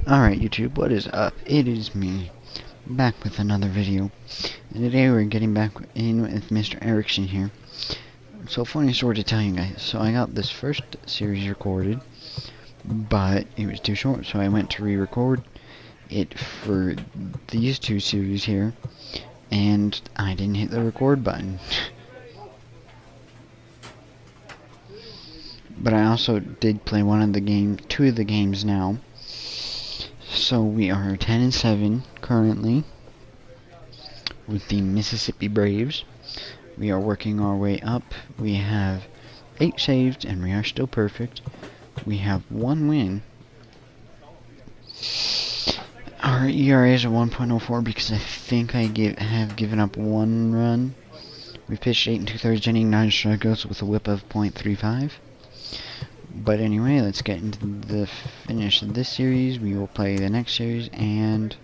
Alright YouTube, what is up? It is me, back with another video. And today we're getting back in with Mr. Erickson here. So funny story to tell you guys. So I got this first series recorded, but it was too short, so I went to re-record it for these two series here, and I didn't hit the record button. But I also did play two of the games now. So we are 10-7 currently with the Mississippi Braves. We are working our way up. We have 8 saves and we are still perfect. We have 1 win. Our ERA is a 1.04 because I think I have given up 1 run. We pitched 8 2/3 inning, 9 strikeouts with a whip of .35. But anyway, let's get into the finish of this series. We will play the next series and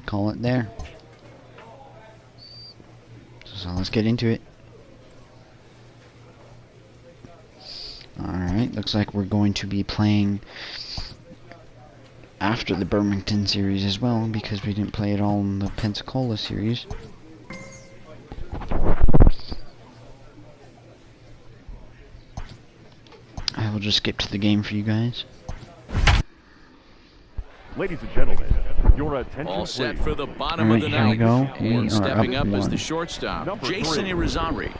call it there. So let's get into it. Alright, looks like we're going to be playing after the Birmingham series as well, because we didn't play it all in the Pensacola series. I will just skip to the game for you guys. Ladies and gentlemen, your attention all set please. for the bottom of the Here we ninth. go. And We stepping are up up is 1. the shortstop, Number Jason 3, Irizarry.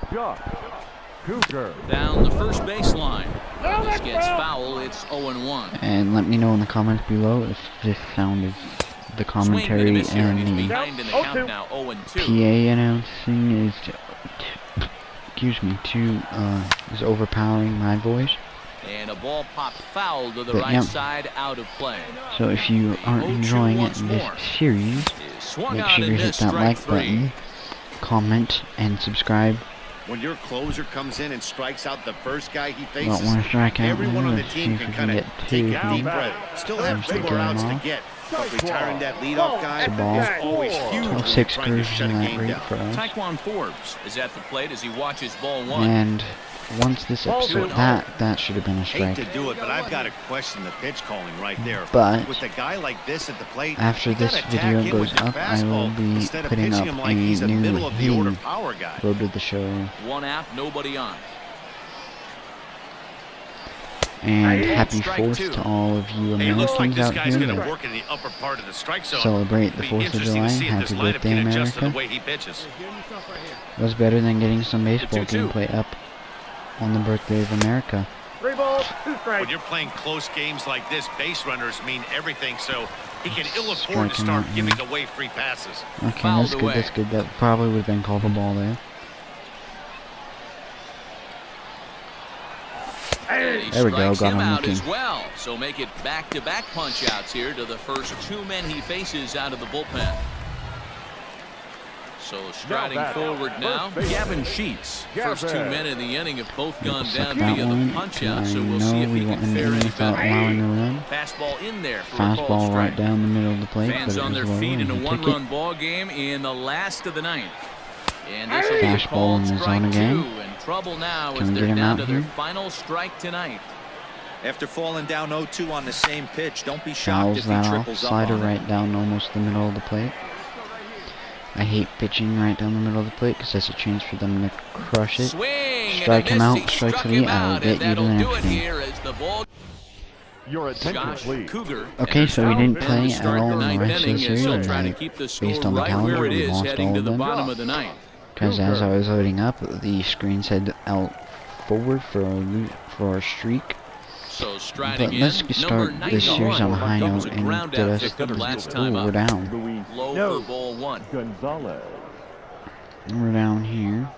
Cougar. Down the first baseline. This gets foul. It's 0-1. And let me know in the comments below if this sounded the commentary and the Behind in the count now, 0-2. PA announcing is is overpowering my voice. And a ball popped foul to the But right yeah. side, out of play. So if you aren't 0-2 enjoying it once in this more. series, Swung make out sure and to hit missed, that strike like 3. button, comment, and subscribe. When your closer comes in and strikes out the first guy he faces, Don't want to strike out. everyone on the Let's see team if can we kind can of get take 2 a deep here. breath. Still have Let's 2 get more outs him to off. get, but retiring that leadoff guy The ball. is always huge when you're 6 trying to curves shut a in that game rate down. for us. Taekwon Forbes is at the plate as he watches ball 1. And once this episode, that should have been a Hate strike. to do it, but I've got to question the pitch calling right there. But with a guy like this at the plate, after you this gotta attack video him goes with your up, I will fastball be instead of putting pitching up him a like he's a new middle of the order hidden power guy. road to the show. 1 out, nobody on. And happy Strike 4th 2. to all of you Hey, it looks like Americans this out guy's here going to that work in the upper part of the strike zone. celebrate the It'll be 4th of interesting July. to see if this Happy lineup birthday, can adjust to the America. way he pitches. What's better than getting some baseball 2-2. gameplay up on the birthday of America? 3 balls, 2 strikes. When you're playing close games like this, base runners mean everything, so he can ill afford to Striking start out giving here. away free passes. Okay, Fouled that's good, away. that's good. That probably would have been called a ball there. And he There we go, strikes got him him out looking. as well. So make it back-to-back punch-outs here to the first 2 men he faces out of the bullpen. So striding Now back, forward now, first baseman, Gavin Sheets. First 2 men in the inning have both gone Suck down that via one. the punch-out, so I we'll see know if we he won't can end the fare inning any without better. allowing a run. Fastball in there for a called Fastball strike. right down the middle of the plate, Fans but it on was their low feet in and a he took it. one-run ball game in the last of the 9th. And this will be a Fastball called in the strike zone 2, again. and trouble now Can as we get they're him down out to their here? final strike tonight. After falling down 0-2 on the same pitch, don't be shocked Fouls if he that off. triples up Slider on it. right down almost the middle of the plate. I hate pitching right down the middle of the plate because that's a chance for them to crush it. Swing Strike him and a out, miss. He strike struck three, him I will out, get and you to the that'll do next it inning. here as the ball. Your attention Josh please. Cougar. Okay, so we didn't And play to at start all the in the ninth rest of the inning, series, they'll and try to I, keep the score based on the right calendar, where it we is lost heading all to of the them. bottom of the 9th. Because as I was loading up, the screen said out forward for our streak. So striding But in, let's number start this series 91. on a high That was note a and ground get out us. victory last Ooh, time we're up. down. Luis Low for ball 1. Gonzalez. We're down here.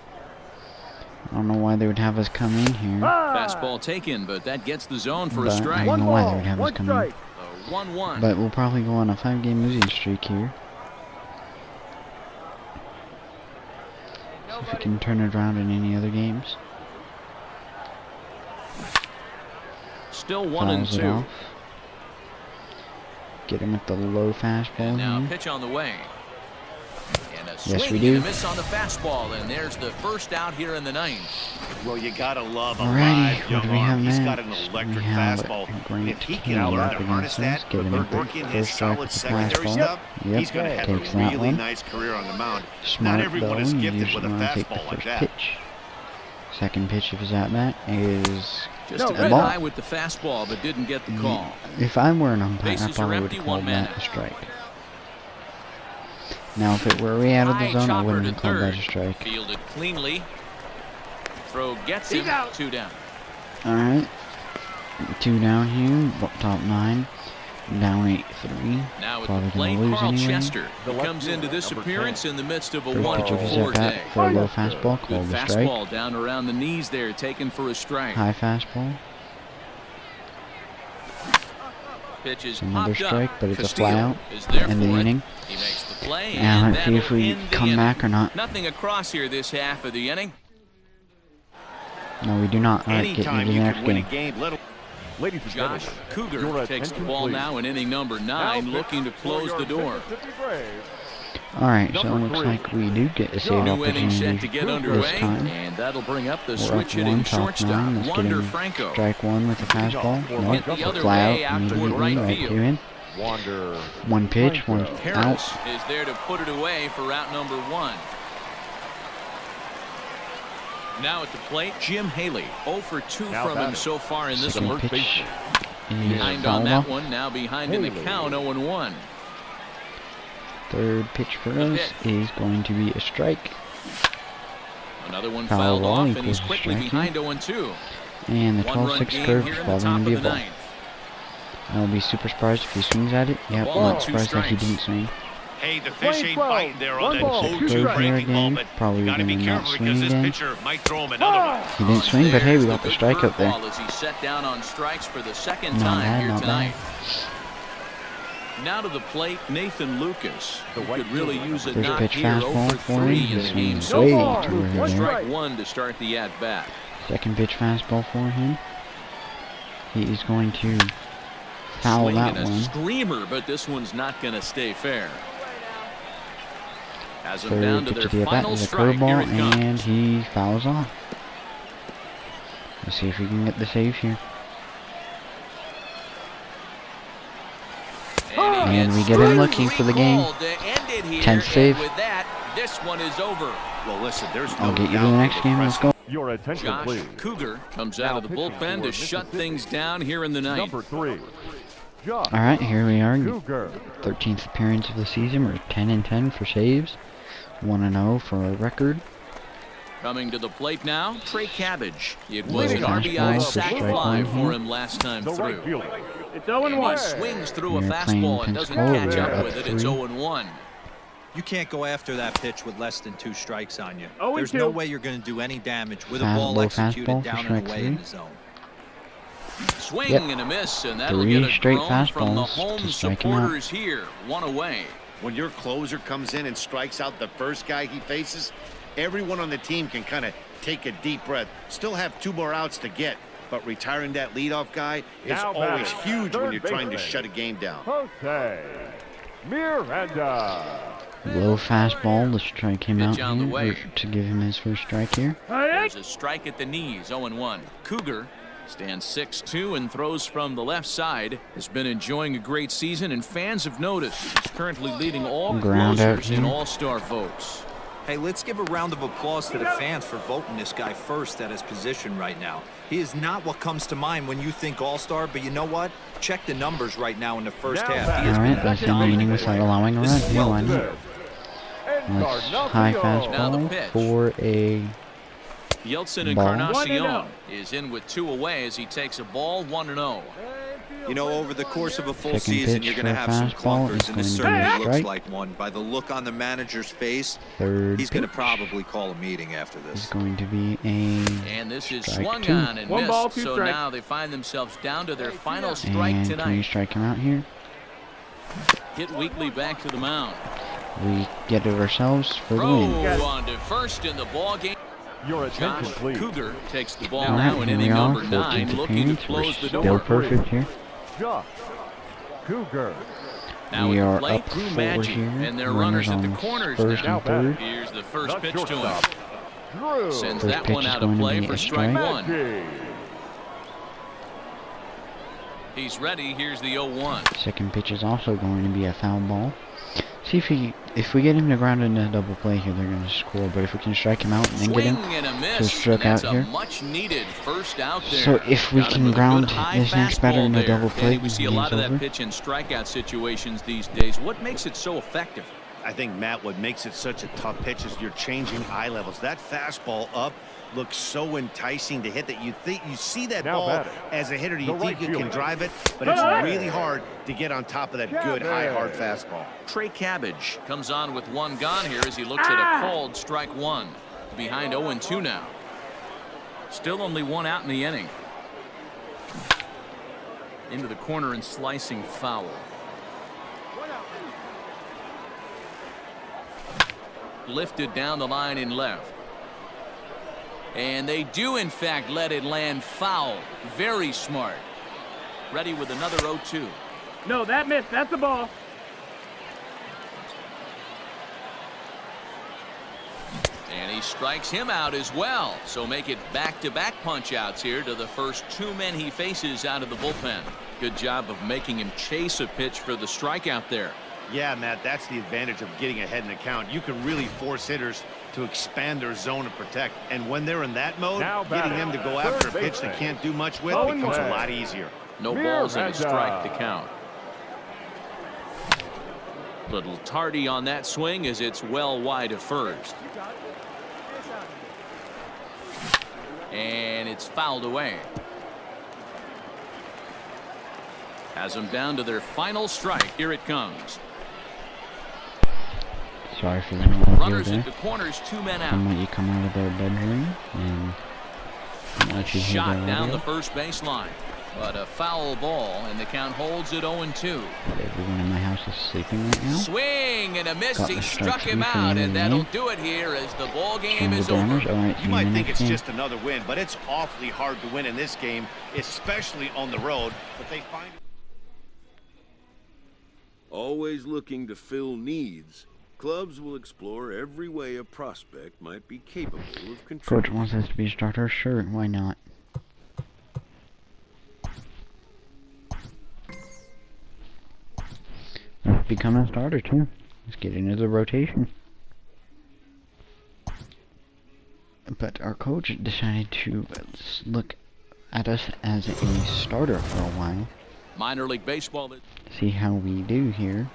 I don't know why they would have us come in here. Fastball taken, but that gets the zone for a But I strike. don't know why they would have us come in. 1-1. But we'll probably go on a 5-game losing streak here. See if we can turn it around in any other games. Still 1 and Fouls it 2. off. Get him with the low fastball And now here. pitch on the way. And a Yes, we swing do. and a miss on the fastball, and there's the first out here in the ninth. Well, you gotta love a Alrighty, live what young do we have arm. He's next? got an electric We have fastball. a Grant If he can Taylor learn up to against harness us, that, giving him work in his first strike solid with the secondary fastball. stuff, Yep, he's gonna have takes a that really one. nice career on the mound. Smart Not everyone though, is you gifted usually with a want to take the fastball like first that. pitch. Second pitch of his at-bat is Just a a bit ball. high with the fastball, but didn't get the call. If I were an umpire, I Bases are probably would empty, call one man that a out. strike. Now, if it were way out of the High zone, I chopper wouldn't to have called that third. a strike. Fielded cleanly. Throw gets him. 2 down. Alright. 2 down here, top 9. Down 8-3. Now at Probably the plate, gonna lose Carl anyway. Chester, who comes into this appearance in the midst of a First pitch of his 1-4 at-bat day. for a low fastball, Good called a strike. fastball down around the knees there, taken for a strike. High fastball, Pitch is another popped strike, up. but it's a Castillo flyout. is there End the for it. inning. He makes the play, Now and let's see if that'll we end the come inning. back or not. Nothing across here this half of the inning. No, we do not. Alright, get Anytime into the you next can win a game. game, let Ladies and Josh gentlemen, Cougar your takes the attention, ball please. now in inning number 9, Now looking to pitching close for the your door. Mississippi Braves, Alright, so it Number looks 3. like we do get a save New inning set opportunity to get this underway, time. and that'll bring up the We're switch up hitting 1, top 9. shortstop, Let's get Wander him Franco. strike 1 with a fastball. Hit Nope, the other fly way out toward immediately, right right field. to him. Wander. 1 pitch, 1 out. Harris is there to put it away for out number 1. Now at the plate, Jim Haley. 0 for 2 Now from him batting. so far in this Second one. pitch is Behind on foul that off. one, now behind in the Haley. count, 0-1. Third pitch for us is going to be a strike. Another one Foul fouled ball off, and equals he's a quickly strike behind 0-2. And the 1-run 12-6 game curve here is in the probably top going of to be the a ball. ninth. I'll be super surprised if he swings at it. Yep, Ball not and 2 surprised that he strikes. didn't swing. Hey, the fish ain't 12, biting there on one that ball, 0-2 two strikes. breaking ball, Again, but probably gotta be gonna not careful swing because this again. pitcher might throw him another one. He didn't swing, but hey, we There's got the good strike up there. curveball as he set down on strikes for the second Not time bad, here not tonight. bad. Now to the plate, Nathan Lucas. The Who white could really fielder, use a First knock pitch here. 0 fastball for for 3 him. in This the game one's so way far. too early. Strike 1 to start the at-bat. Second pitch fastball for him. He is going to foul Swing that and a one. screamer, but this one's not going to stay fair. Has them Third down to pitch their of the at-bat final is a strike. Here curveball, it comes. and he fouls off. Let's see if we can get the save here. And we get him looking for the game. 10th save. With that, this one is over. Well, listen, there's no I'll get you to doubt the that next game. Let's go. Your attention, Josh please. Cougar comes Now out of the pitching bullpen for to shut Mississippi. things down here in the ninth. Number 3. Josh Alright, here we are. Cougar. 13th appearance of the season. We're 10-10 for saves. 1-0 for our record. Coming to the plate now, Trey Cabbage. It was Little an RBI fastball for sac strike fly one for here. him last time The right through. fielder. It's And 0-1. he swings through a We're fastball playing and doesn't Pensacola. catch We're up up with it. It's 3. 0-1. You can't go after that pitch with less than 2 strikes on you. 0-2. There's no way you're going to do any damage with a Low ball executed fastball for down strike and away in 3. the zone. Swing Yep. and a miss, and that'll 3 get a straight groan from the fastballs home to strike him out. supporters here. 1 away. When your closer comes in and strikes out the first guy he faces, everyone on the team can kind of take a deep breath. Still have 2 more outs to get, but retiring that leadoff guy is Now always batting, huge third when you're trying to baseman. shut a game down. Jose Miranda. Low fastball to strike him Pitch out on the here, way. or to give him his first strike here. There's a strike at the knees, 0-1. Cougar stands 6-2 and throws from the left side. Has been enjoying a great season, and fans have noticed. He's currently leading all Ground out closers in here. all-star votes. Hey, let's give a round of applause to the fans for voting this guy first at his position right now. He is not what comes to mind when you think all-star, but you know what? Check the numbers right now in the first Now half. batting. He has been Alright, let's end the dominant. inning without allowing a run. This is Yeah, well why not? Good. Let's high Encarnacion. Now the fastball pitch. for a Yeltsin Ball. Encarnacion is in with 2 away as he takes a ball, 1-0. You know, over the course of a full Second season, pitch you're going to for a have some fastball clunkers, is and this going to certainly be a looks strike. like one. By the look on the manager's face, third he's going to pitch. probably call a meeting after Is this. going to be a And this is Strike swung 2. on and One missed, ball, 2 so strikes. now they find themselves down to their final strike and can we tonight. strike him out here? Hit Weekly back to the mound. We get it ourselves for the Throw win. on to first in the ball game. Your Josh attention, please. Cougar takes the ball Alright, now in here we inning are, number 14th 9, looking to appearance. We're close the still door. perfect here. Josh Cougar. Now We at the are plate, up Drew 4 Maggi, here. and their Runners runners at the on corners first now. and third. Here's the first The pitch to him. shortstop, Drew Sends First that pitch one is out of going to play be for a strike strike. one. Maggi. He's ready. Here's the 0-1. Second pitch is also going to be a foul ball. See if we get him to ground into a double play here, they're going to score. But if we can strike him out and then get Swing him and a to miss. struck And that's out a here. much needed first out there. So if we Got him can with a ground good high this next batter fastball in a there. double play, And we see a and lot of he's that over. pitch in strikeout situations these days. What makes it so effective? I think, Matt, what makes it such a tough pitch is you're changing eye levels. That fastball up looks so enticing to hit that you see that Now ball batting, as a hitter. Do you the think right you can fielder. drive it? But it's really hard to get on top of that good, high, hard fastball. Trey Cabbage comes on with one gone here as he looks at a called strike one. Behind 0-2 now. Still only one out in the inning. Into the corner and slicing foul. Lifted down the line in left. And they do, in fact, let it land foul. Very smart. Ready with another 0-2. No, that missed. That's the ball. And he strikes him out as well. So make it back-to-back punch-outs here to the first 2 men he faces out of the bullpen. Good job of making him chase a pitch for the strikeout there. Yeah, Matt, that's the advantage of getting ahead in the count. You can really force hitters to expand their zone and protect. And when they're in that mode, Now getting batting, them to go after a third pitch they baseman. can't do much with Owen becomes a Webb. lot easier. No balls and a strike to count. Little tardy on that swing as it's well wide of first. And it's fouled away. Has them down to their final strike. Here it comes. Sorry for the noise Runners there. at the corners, 2 men out. Someone you come out of their bedroom and let you hear Shot their down audio. the first baseline. But a foul ball, and the count holds at 0-2. But everyone in my house is sleeping right now. Swing and a miss. Got He the struck strike him three for out, the and other that'll game. do it here as the ball game Change is the over. Browns. All right, see You in might the think next it's game. just another win, but it's awfully hard to win in this game, especially on the road. But they find Always looking to fill needs, clubs will explore every way a prospect might be capable of Coach contributing. wants us to be a starter. Sure, why not? Let's become a starter too. Let's get into the rotation. But our coach decided to look at us as a starter for a while. Minor League Baseball See how we do here.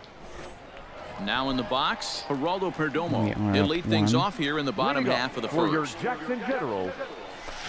now in the box. Geraldo We Perdomo. are He'll up lead things 1. off here in the bottom Leading half of the for your first. Jackson Generals,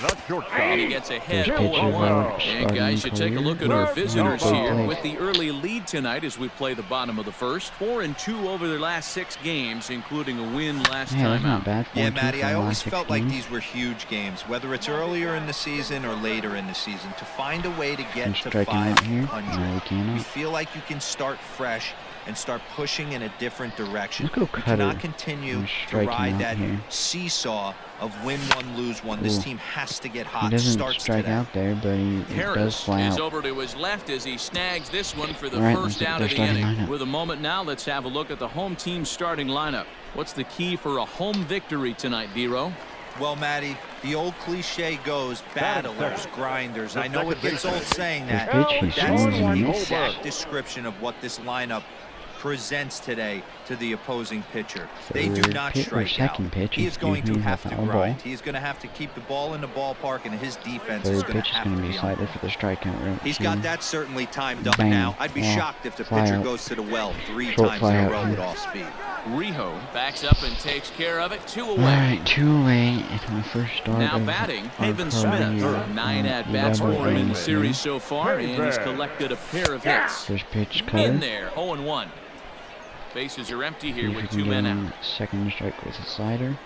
the shortstop, And he gets ahead First pitch of 0-1. our And starting guys, you take a career. look at our First visitors ball. here with the early lead tonight as we play the bottom of the first. 4-2 over their last 6 games, including a win last Yeah, that's time not out. bad. Yeah, 4-2 Matty, for I the always last felt 16. like these were huge games, whether it's earlier in the season or later in the season. To find a way to get Can to strike him out here? 500, No, we cannot. you feel like you can start fresh and start pushing in a different direction. Let's go You Cutter cannot continue and to strike him ride out that here. seesaw of win one, lose one. This Ooh. team has to get He hot. doesn't Starts strike today. out there, but he does Harris fly is out. over to his left as he snags this one for the All right, first let's out their of the starting inning. lineup. With a moment now, let's have a look at the home team starting lineup. What's the key for a home victory tonight, D-Row? Well, Matty, the old cliche goes, battlers, grinders. I know it gets old saying that. First pitch, he's That's swinging the and miss. exact description of what this lineup presents today to the opposing pitcher. They do Third not pitch, or strike out. second pitch, He is going excuse to me, have to foul grind. ball. He is going to have to keep the ball in the ballpark, and his defense is Third going to pitch is have going to to be be on slider it. for the strikeout route. He's got that certainly timed up Bang. now. I'd be Oh, shocked if the fly pitcher out. goes to the well 3 Short times fly in a out row here. at off speed. Rijo backs up and takes care of it. 2 away. Alright, 2 away, and my first start Now of batting, our Haven career, Smith. 9 at-bats for him in the double series A. so far, and he's collected a pair of hits. First pitch, cutter. In there, 0-1. Bases are empty See here if we with can 2 get men him out. second strike with a slider.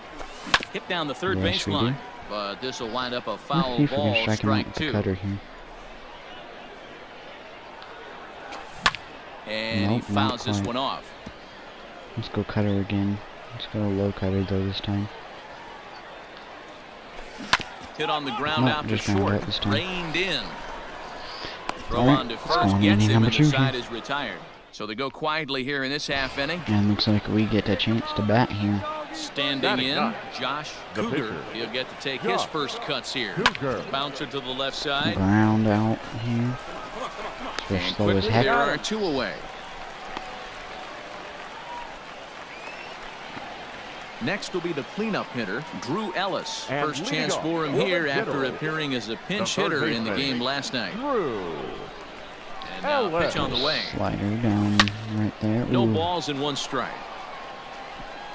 Hit down the third Yes, we baseline, do. but this will wind up a Let's foul see if we ball, can strike him out strike with the 2. cutter here. And he Nope, not fouls this quite. one off. Let's go cutter again. Let's go low cutter though this time. Hit on the ground Nope, out to just ground short. out this time. Reined in. Throw All right, on to let's first go on gets inning him, number and the 2 side here. is retired. So they go quietly here in this half inning. And looks like we get a chance to bat here. Standing in, Josh Cougar. He'll get to take his first cuts here. Bouncer to the left side. Ground out here. They're And slow as quickly heck. there are 2 away. Next will be the cleanup hitter, Drew Ellis. And First leading chance off, for him the here left after fielder, appearing as a pinch the third hitter in the baseman, game last night. Drew And now a pitch on the way. Slider down right there. No Ooh. balls and 1 strike.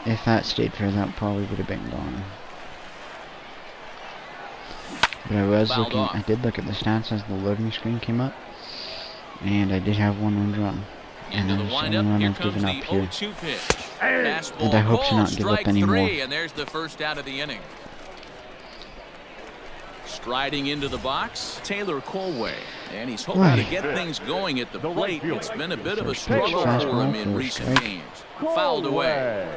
If that stayed fair, that probably would have been gone. But I was Fouled looking, off. I did look at the stats as the loading screen came up. And I did have 1 earned run. And Into the that's the only windup, run here I've comes given the up here. 0-2 pitch. Fastball And I hope to called, not give up strike anymore. 3, and there's the first out of the inning. Striding into the box, Taylor Colway. And he's hoping to get things going at the plate. It's been a bit of a First pitch, struggle for him fastball, in first recent strike. games. Fouled away.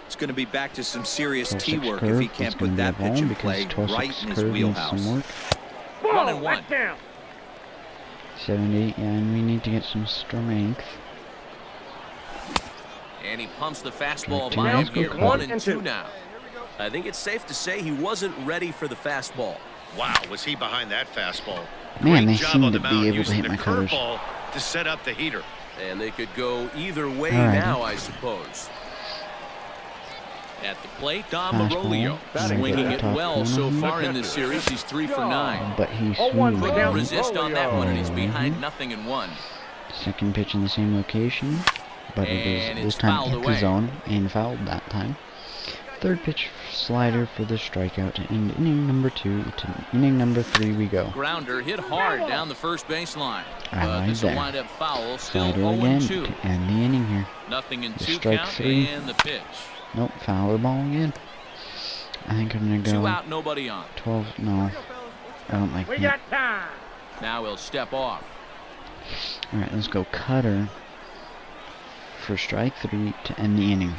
It's going to be back to some serious Toss tee X work curve, if he that's can't gonna put be a that pitch ball in because play toss right X in his curve needs wheelhouse. some work. 1-1. 70, and we need to get some strength. And he pumps the fastball Two by outs, him go here. cut. 1-2 now. I think it's safe to say he wasn't ready for the fastball. Wow, was he behind that fastball? Man, Great they job seem on to the be mound able to using hit the my cutters. curveball to set up the heater. And they could go either way Alrighty. now, I suppose. At the plate, Dom Fastball. Marolio. Batting Swinging good. it Top well corner. so far in this series. He's 3 for 9. But he's one swinging. Couldn't resist on that one, and he's Mhm. behind 0-1. Second pitch in the same location, but And it is it's this time fouled hit the away. zone and fouled that time. Third pitch slider for the strikeout to end inning number 2. To inning number 3 we go. Grounder hit hard down the first baseline. I But like this will that. wind up foul. Still Slider again 0-2. to end the inning here. 0-2 Strike count 3. and the pitch. Nope, fouler ball again. I think I'm gonna 2 go out, nobody on. 12. No, I don't like We that. got time. Now he'll step off. All right, let's go cutter for strike 3 to end the inning.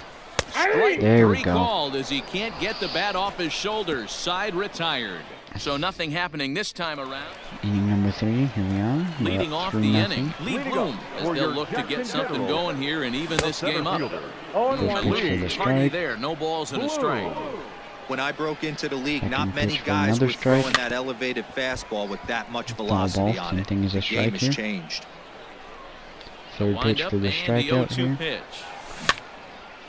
Strike There we 3 go. called as he can't get the bat off his shoulders. Side retired. So nothing happening this time around. Inning number 3. Here we are. We're Leading up off 3-0. the inning, Lee Leading Bloom, off as for they'll your look to get Jackson something General, going here and even the this game up. center fielder. First pitch for the Party strike. there, no balls and a strike. When I broke into the league, Second not many pitch for guys another were strike. throwing that elevated fastball with that much Foul velocity ball, on same it. thing as a The game strike has here. changed. Third Wind pitch up for the and strikeout 0-2 here. pitch.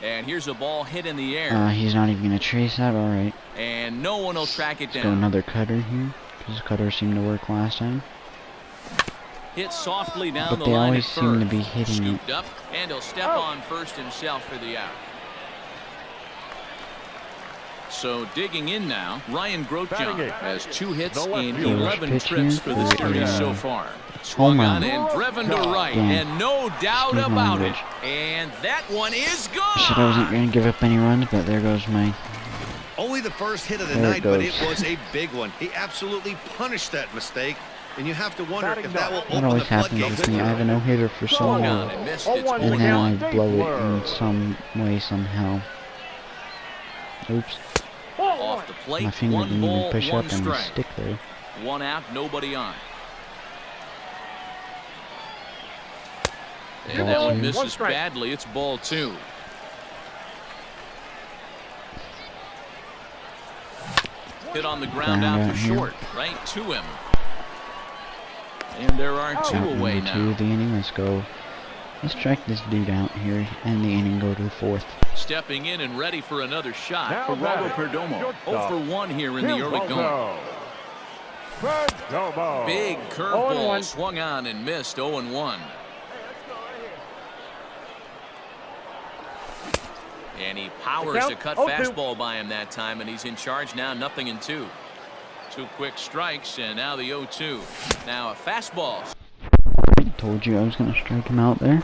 And here's a ball hit in the air. He's not even gonna chase that. All right. And no one will track it Let's go down. another cutter here. Because cutter seemed to work last time. Hit softly down But the they line always at seem to first. be hitting it. Scooped up, and he'll step on first himself for the out. So digging in now, Ryan Grotjohn Batting eighth, has 2 hits the left in fielder. 11 Pitch trips here for the for series a so far. Swung home on run. and driven to right, Damn. and no doubt Excuse my about it. language. And that one is Said I wasn't gone. gonna give up any runs, but there goes my. Only the first hit of the There it night, but it goes. was a big one. He absolutely punished that mistake, and you have to wonder Batting if that will down. That open always the happens floodgates. with me. I have a no-hitter for so Swung on long, and missed. Oh, It's one and point then down. I blow it in Blur. some way somehow. Oops, off the plate. my finger 1 didn't even ball, push 1 up on the strike. stick there. 1 out, nobody on. And Ball that one 2. misses 1 strike. badly. It's ball 2. Hit on the ground Ground out out for here. short, right to him. And there are 2 Out away number 2 now. of the inning. Let's go. Let's strike this dude out here, and the inning go to the 4th. Stepping in and ready for another shot. Now Geraldo batting, Perdomo. shortstop. 0 for 1 here in the early going. Perdomo. Big 0-1. curveball swung on and missed. 0-1. And he powers Count, to cut 0-2. fastball by him that time, and he's in charge now. 0-2. 2 quick strikes, and now the 0-2. Now a fastball. Told you I was gonna strike him out there.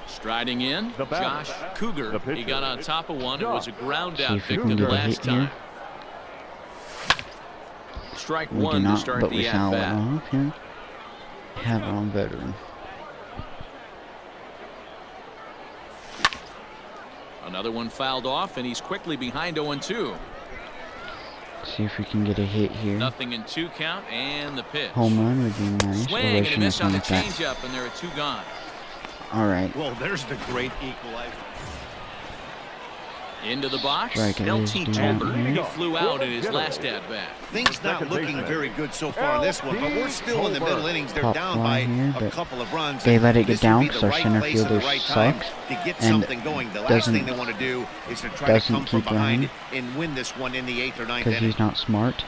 Striding in, The batter, Josh Cougar. the pitcher, He got on top of one. It was a ground See out if we can victim get a last hit here. time. Strike We do 1 to not, start but we the foul it at-bat. off here. Have our own veteran. Another one fouled off, and he's quickly behind 0-2. See if we can get a hit here. 0-2 count, and the pitch. Home run would be nice. Swing Or I and a shouldn't miss have on the gone with that. changeup, and there are 2 gone. All right. Well, there's the great equalizer. Into the box, Strike it is LT down Tolbert. here. He flew out in his last at-bat. Things not looking very good so far in this one, but we're still in the middle innings. They're Pop down fly by here, a but couple of runs. they let it get This would down be because the our right center place at the fielder right time sucks to get and something going. The last thing they want to do is to try to doesn't come from keep behind running. and win this one in the 8th or 9th because inning. he's not smart.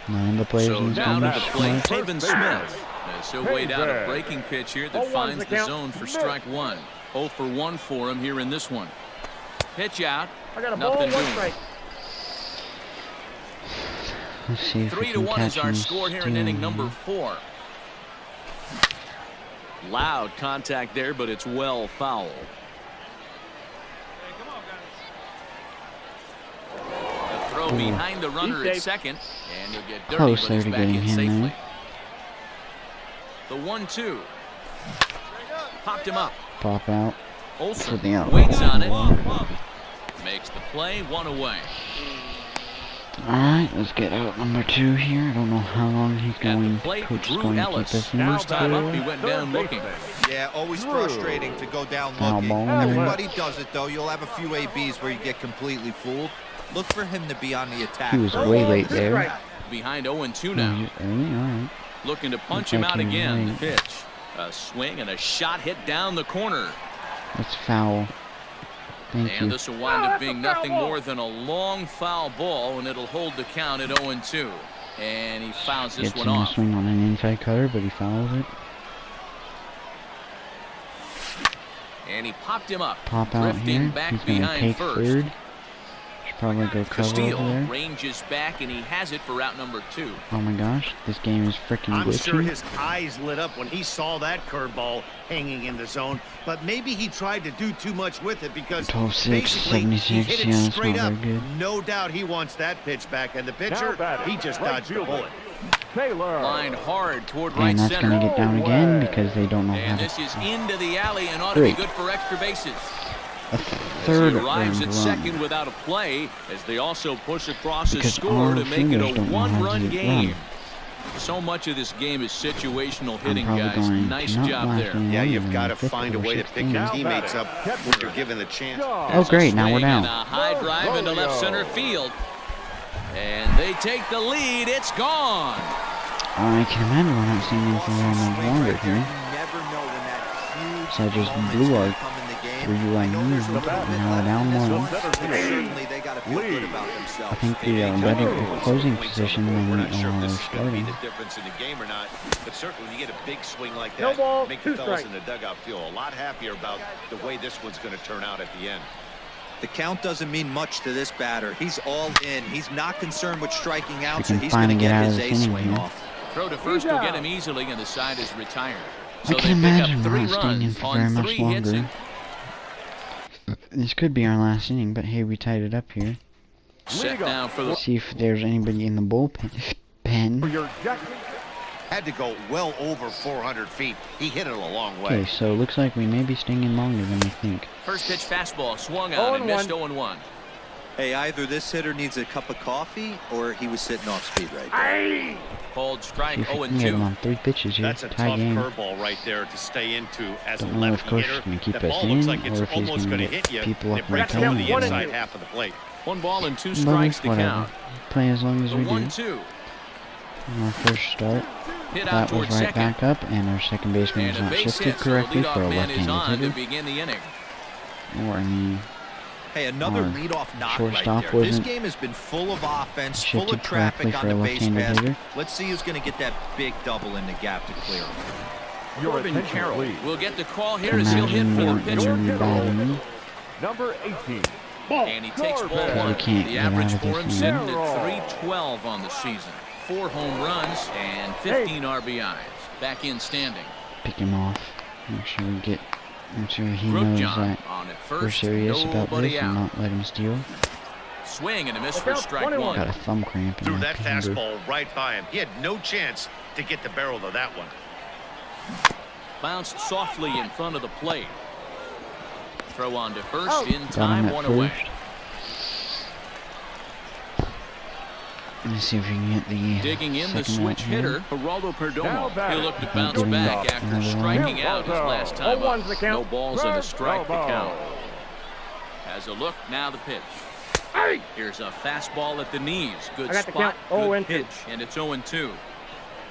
None of the players So in this down game to are the plate, smart. Taven Smith. As he'll wait out a breaking pitch here that 0-1's finds the the count. zone for strike one. 0 for 1 for him here in this one. Pitch out. I got a ball, Nothing 1 doing. strike. Let's see if we 3 to can 1 is catch our him score here in stealing inning number here. 4. Loud contact there, but it's well foul. A throw behind the runner at safe. second, and he'll get dirty, Close but there he's to back getting in him safely. there. The 1-2. Popped him up. Pop out. Olsen For the out. waits on it. Makes the play, 1 away. Alright, let's get out number 2 here. I don't know how long he's At going. the plate, Coach is Drew going to Ellis. keep us in. First time up, he went down looking. Yeah, always frustrating to go down Foul looking. ball. Everybody does it, though. You'll have a few ABs where you get completely fooled. Look for him to be on the attack. He was way late there. Behind 0-2 Oh, now. alright. Looking to punch Looks him like out he was again. late. Pitch. A swing and a shot hit down the corner. That's foul. Thank And you. this will wind up being nothing more than a long foul ball, and it'll hold the count at 0-2. And he fouls this Gets one him to off. swing on an inside cutter, but he fouls it. And he popped him up. Pop out Drifting here. back He's going to behind take first. third. Should probably go cover over Castillo there. ranges back, and he has it for out number 2. Oh my gosh, this game is freaking I'm sure glitchy. his eyes lit up when he saw that curveball hanging in the zone, but maybe he tried to do too much with it because 12-6, basically he 76, hit yeah, it that's straight not up. very good. No doubt he wants that pitch back, and the pitcher, he just dodged the bullet. Taylor. Lined hard toward right And that's center. going to get down again because they don't know how And to. this is into the alley and ought to be Great. good for extra bases. A As third he arrives earned at run. second without a play, as they also push across a Because score our to make it fielders a don't know how to one-run get game. run. So much of this game is situational I'm hitting, probably guys. going Nice to not job last there. any Yeah, longer you've than got the to fifth find a or way to sixth pick inning. your teammates up when you're given the chance. Oh great, now we're Swing and down. a high drive into left center field. And they take the lead. It's gone. I can imagine we're not seeing anything very much longer here. Never know when that huge So I just moment's blew gonna our come in the game. 3-run lead, and now we're down 1. Certainly they got to feel good about themselves. I think we are better at closing position than We're we not sure if are this is going to be starting. the difference in the game or not, but certainly when you get a big swing like No that, ball, make 2 the fellas strikes. in the dugout feel a lot happier about the way this one's going to turn out at the end. The count doesn't mean much to this batter. He's all in. He's not concerned with striking out, We so can he's going to finally get get out his of A this inning swing here. off. Throw to first will get him easily, and the side is retired. So I they can pick imagine up we're 3 not staying in runs for very on much 3 hits. longer. This could be our last inning, but hey, we tied it up here. Set now for the See if there's anybody in the bullpen. Had to go well over 400 feet. He hit it a long way. Okay, so it looks like we may be staying in longer than we think. first pitch fastball swung on and missed 0-1. Hey, either this hitter needs a cup of coffee or he was sitting off speed right there. Called strike See if we can get him 0-2. on 3 pitches here. That's a Tie tough game. curveball right there to stay into as a Don't know if lefty Coach hitter. is going to keep That us ball looks in like it's or if he's almost going going to to get hit you. people It up breaks right down down. the inside half of the plate. 1 ball and 2 But strikes to whatever. count. Play as long as The we do. 1-2. On our first start, Hit out that was towards right second. back up, and our second baseman And is a not base shifted hit, so the correctly for leadoff a man is left-handed on to hitter. begin the inning. Or, I mean, Hey, another Our leadoff knock right shortstop there. This wasn't game has been full of offense, full shifted of traffic correctly on for the a base left-handed pass. hitter. Let's see who's going to get that big double in the gap to clear. Corbin Carroll will get the call here can as he'll hit imagine for we the weren't pitcher. going to be batting. Number 18. And he takes ball We 1. can't The get out average of for this him inning. sitting at 312 on the season. 4 home runs and 15 RBIs. Back in standing. Pick him off. Make sure we get. Make sure he knows Grosjean that on at we're first. serious about Nobody this and out. not let him steal. Swing and a miss for Look out, strike 21. Got 1. a thumb cramp in Threw that that finger. fastball right by him. He had no chance to get the barrel of that one. Bounced softly in front of the plate. Throw on to first Oh. in Got him time, at 1 first. away. Let's see if we can get the Digging in the second out switch here. hitter, Geraldo Perdomo. Now back. He'll look to bounce Getting back after another one. striking out his last time up. 0-1's the count. No balls and a strike to Bravo. count. Has a look, now the pitch. Here's a fastball at the knees. Good I got the spot, count. good 0-2. pitch, and it's 0-2.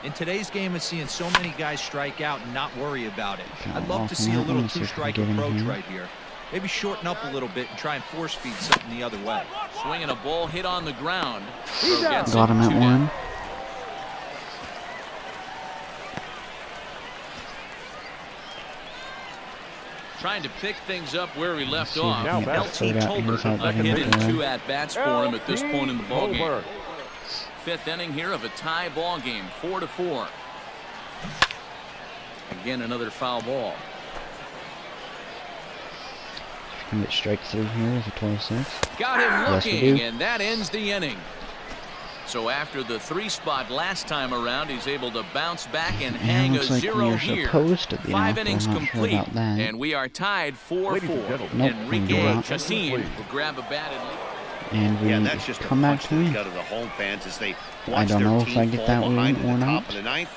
In today's game of seeing so many guys strike out and not worry about it, Foul I'd love off to on see a that one. little Let's see if we two-strike can get him approach here. right here. Maybe shorten up a little bit and try and force feed something the other way. Swinging a ball hit on the ground. He's Throw out. gets Got it, him at 2 down. 1. Trying to pick things up where we left see if off. we can get LT this third out here Tolbert, without a getting hit hit and there. 2 at-bats for him at this point in the ballgame. Tolbert. 5th inning here of a tie ball game, 4-4. Again, another foul ball. Can get strike 3 here with a 26. Got him Yes, we looking, do. and that ends the inning. So after the 3 spot last time around, he's able to bounce back and hang a looks like 0 you're here. supposed to be 5 out, innings I'm not sure complete, about that. and we are tied 4-4. Ladies and gentlemen. Nope, Enrique we're not. Chacin will grab a bat and lead. And we Yeah, that's just a come back punch to to the me. gut of the home fans as they I watch don't their know if team I get fall that win behind in or the top not. of the ninth.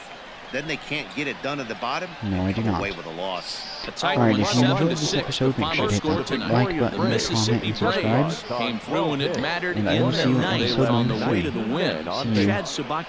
Then they can't get it done at the bottom. No, I do come not. away with a loss. A tight Alright, one, if you enjoyed this 7-6. episode, The make sure final to hit score the tonight. like button, The comment, Mississippi and subscribe. Braves came through when it mattered And I in will the see you on ninth episode on the number way 3. to the win. See you. Chad Sabaki.